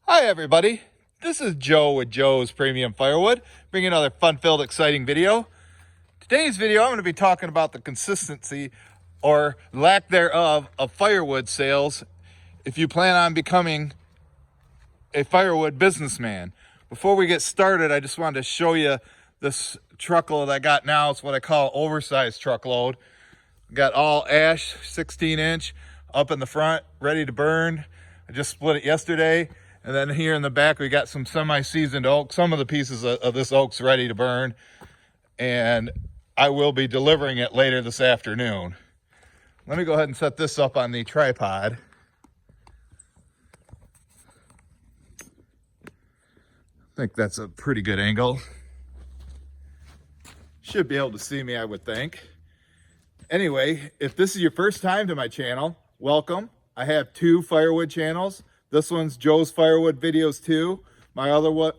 Hi everybody, this is Joe with Joe's Premium Firewood, bringing another fun-filled, exciting video. Today's video, I'm going to be talking about the consistency or lack thereof of firewood sales if you plan on becoming a firewood businessman. Before we get started, I just wanted to show you this truckload I got now. It's what I call oversized truckload. Got all ash, 16-inch, up in the front, ready to burn. I just split it yesterday. And then here in the back, we got some semi-seasoned oak. Some of the pieces of this oak's ready to burn. And I will be delivering it later this afternoon. Let me go ahead and set this up on the tripod. I think that's a pretty good angle. Should be able to see me, I would think. Anyway, if this is your first time to my channel, welcome. I have two firewood channels. This one's Joe's Firewood Videos 2. My other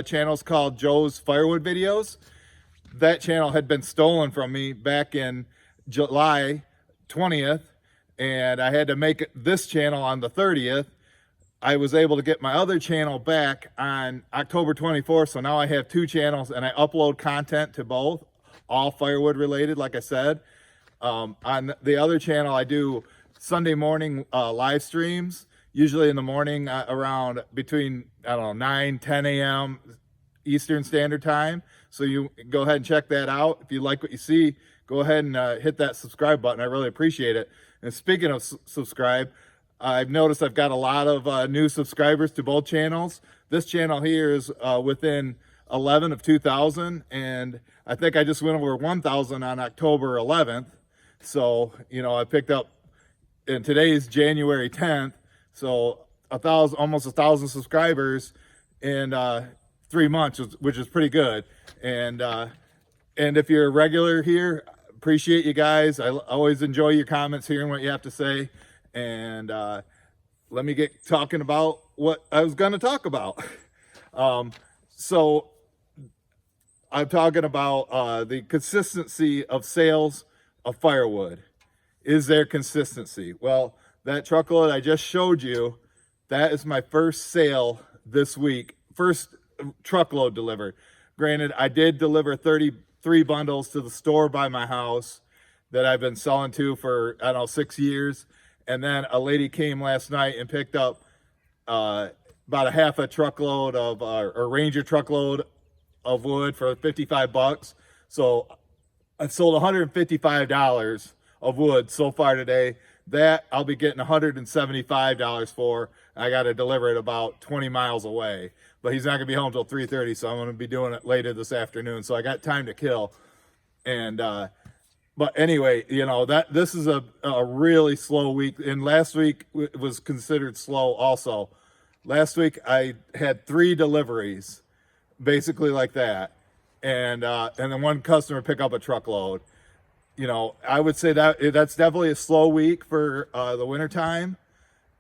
channel's called Joe's Firewood Videos. That channel had been stolen from me back in July 20th, and I had to make this channel on the 30th. I was able to get my other channel back on October 24th, so now I have two channels, and I upload content to both, all firewood related, like I said. On the other channel, I do Sunday morning live streams, usually in the morning around between, 9, 10 a.m. Eastern Standard Time. So you go ahead and check that out. If you like what you see, go ahead and hit that subscribe button. I really appreciate it. And speaking of subscribe, I've noticed I've got a lot of new subscribers to both channels. This channel here is within 11 of 2,000, and I think I just went over 1,000 on October 11th. So, I picked up, and today's January 10th, so almost 1,000 subscribers in 3 months, which is pretty good. And if you're a regular here, appreciate you guys. I always enjoy your comments, hearing what you have to say. And let me get talking about what I was going to talk about. So I'm talking about the consistency of sales of firewood. Is there consistency? Well, that truckload I just showed you, that is my first sale this week, first truckload delivered. Granted, I did deliver 33 bundles to the store by my house that I've been selling to for, 6 years. And then a lady came last night and picked up about a half a truckload of, a Ranger truckload of wood for 55 bucks. So I sold $155 of wood so far today. That I'll be getting $175 for. I got to deliver it about 20 miles away, but he's not gonna be home till 3:30, so I'm gonna be doing it later this afternoon. So I got time to kill. And but anyway, this is a really slow week, and last week was considered slow also. Last week I had 3 deliveries, basically like that, and then one customer pick up a truckload. I would say that's definitely a slow week for the wintertime.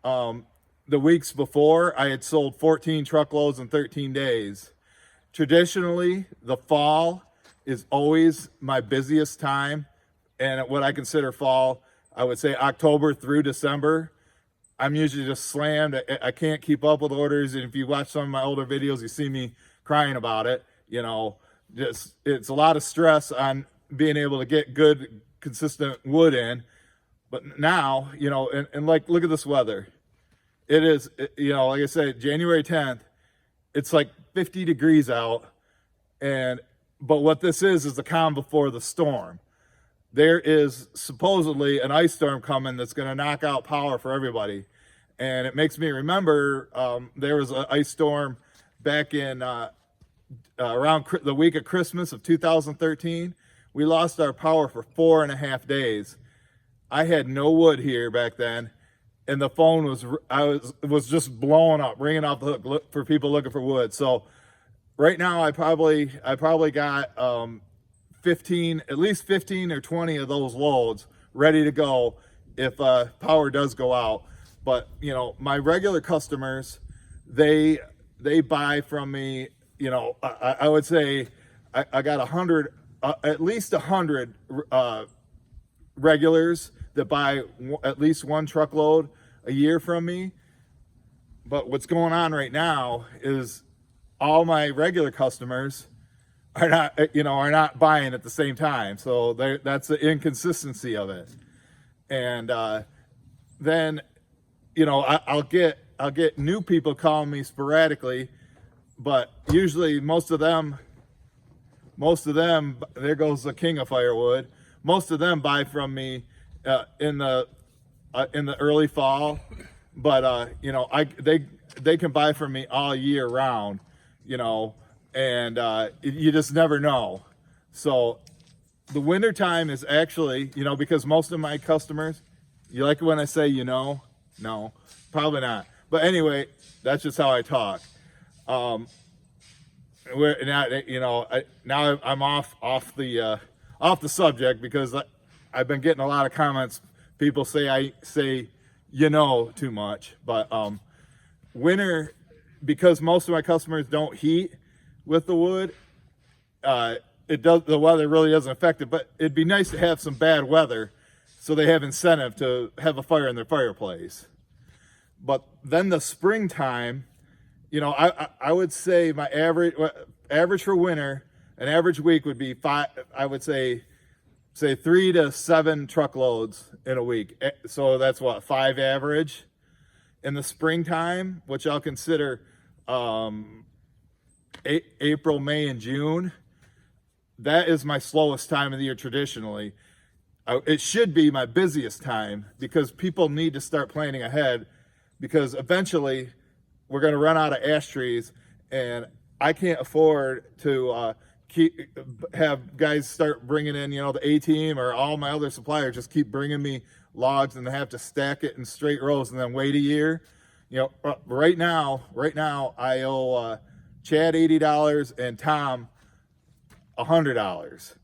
The weeks before, I had sold 14 truckloads in 13 days. Traditionally, the fall is always my busiest time. And what I consider fall, I would say October through December. I'm usually just slammed. I can't keep up with orders. And if you watch some of my older videos, you see me crying about it. It's a lot of stress on being able to get good, consistent wood in. But now, and like, look at this weather. It is, like I said, January 10th, it's like 50 degrees out. But what this is the calm before the storm. There is supposedly an ice storm coming that's going to knock out power for everybody. And it makes me remember there was an ice storm back in around the week of Christmas of 2013. We lost our power for 4.5 days. I had no wood here back then, and the phone was just blowing up, ringing off the hook for people looking for wood. So right now I probably got at least 15 or 20 of those loads ready to go if power does go out. But my regular customers, they buy from me. I would say I got 100. At least 100 regulars that buy at least one truckload a year from me. But what's going on right now is all my regular customers are not buying at the same time. So that's the inconsistency of it. And then, I'll get new people calling me sporadically, but usually most of them, there goes the king of firewood. Most of them buy from me in the early fall, but they can buy from me all year round, and you just never know. So the winter time is actually, because most of my customers, you like it when I say, no, probably not. But anyway, that's just how I talk. Now I'm off the subject, because I've been getting a lot of comments. People say I say too much, but winter, because most of my customers don't heat with the wood, the weather really doesn't affect it. But it'd be nice to have some bad weather so they have incentive to have a fire in their fireplace. But then the springtime, I would say my average for winter, an average week would be I would say 3 to 7 truckloads in a week. So that's 5 average. In the springtime, which I'll consider April, May, and June, that is my slowest time of the year traditionally. It should be my busiest time, because people need to start planning ahead, because eventually we're going to run out of ash trees, and I can't afford to have guys start bringing in, the A-team or all my other suppliers just keep bringing me logs, and they have to stack it in straight rows and then wait a year. Right now I owe Chad $80 and Tom $100,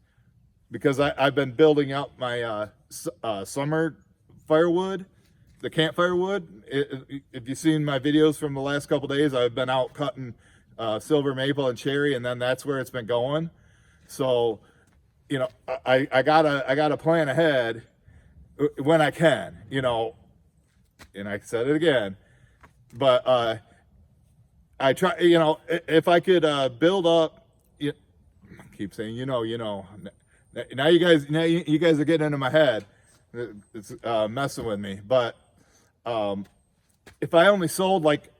because I've been building up my summer firewood, the campfire wood. If you've seen my videos from the last couple days, I've been out cutting silver maple and cherry, and then that's where it's been going. So, I gotta plan ahead when I can, and I said it again, but I try, if I could build up, keep saying, now you guys are getting into my head. It's messing with me. But if I only sold like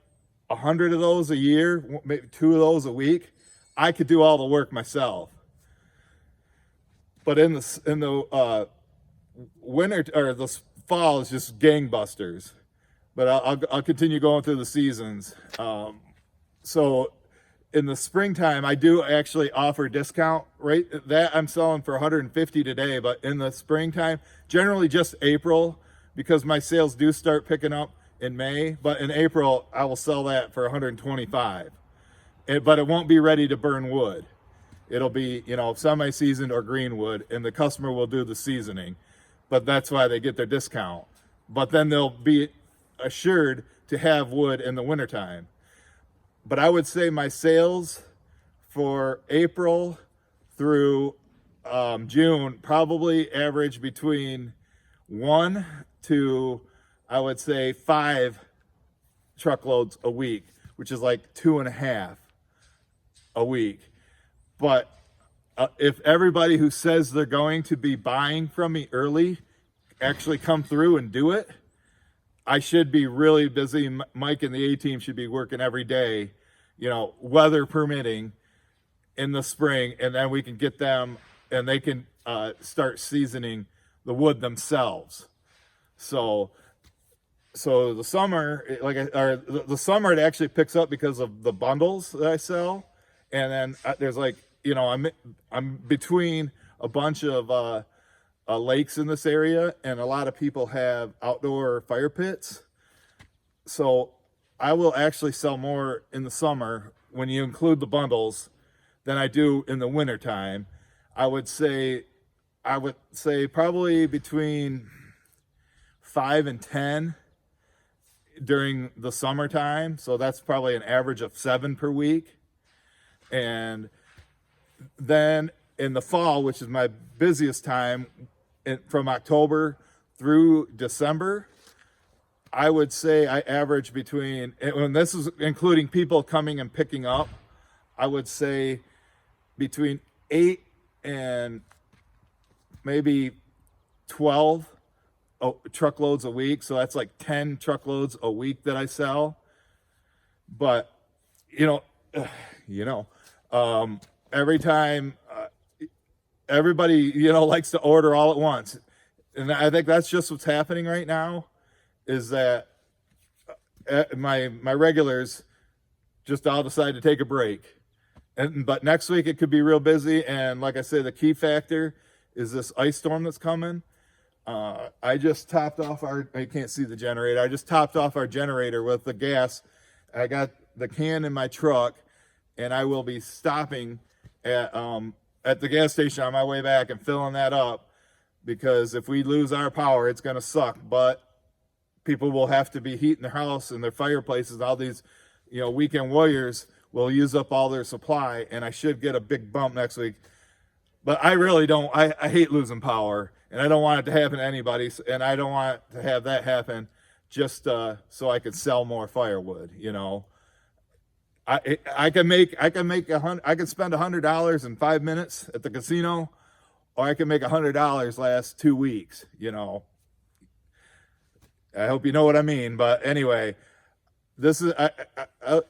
100 of those a year, maybe 2 of those a week, I could do all the work myself. But in the winter or the fall is just gangbusters. But I'll continue going through the seasons. So in the springtime, I do actually offer discount rate. That I'm selling for $150 today, but in the springtime, generally just April, because my sales do start picking up in May. But in April, I will sell that for $125. But it won't be ready to burn wood. It'll be, semi-seasoned or green wood, and the customer will do the seasoning. But that's why they get their discount. But then they'll be assured to have wood in the wintertime. But I would say my sales for April through June probably average between 1 to, I would say, 5 truckloads a week, which is like 2.5 a week. But if everybody who says they're going to be buying from me early actually come through and do it, I should be really busy. Mike and the A-team should be working every day, weather permitting, in the spring, and then we can get them and they can start seasoning the wood themselves. So the summer, the summer, it actually picks up because of the bundles that I sell, and then there's I'm between a bunch of lakes in this area, and a lot of people have outdoor fire pits. So I will actually sell more in the summer when you include the bundles than I do in the winter time. I would say probably between 5 and 10 during the summertime. So that's probably an average of 7 per week. And then in the fall, which is my busiest time, from October through December, I would say I average between, and this is including people coming and picking up, I would say between 8 and maybe 12 truckloads a week. So that's like 10 truckloads a week that I sell. But, you know, every time everybody, likes to order all at once. And I think that's just what's happening right now, is that my regulars just all decide to take a break. But next week it could be real busy. And like I said, the key factor is this ice storm that's coming. I just topped off I can't see the generator. I just topped off our generator with the gas. I got the can in my truck, and I will be stopping at the gas station on my way back and filling that up, because if we lose our power, it's going to suck. But people will have to be heating their house and their fireplaces. All these, weekend warriors will use up all their supply, and I should get a big bump next week. But I really don't. I hate losing power, and I don't want it to happen to anybody, and I don't want to have that happen just so I could sell more firewood. I can spend $100 in 5 minutes at the casino, or I can make $100 last 2 weeks. I hope you know what I mean. But anyway, this is.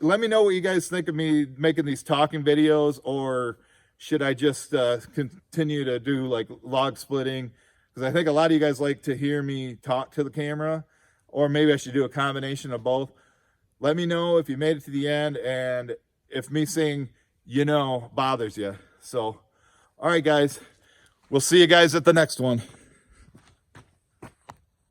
Let me know what you guys think of me making these talking videos, or should I just continue to do like log splitting? Because I think a lot of you guys like to hear me talk to the camera, or maybe I should do a combination of both. Let me know if you made it to the end, and if me saying bothers you. So, all right, guys, we'll see you guys at the next one.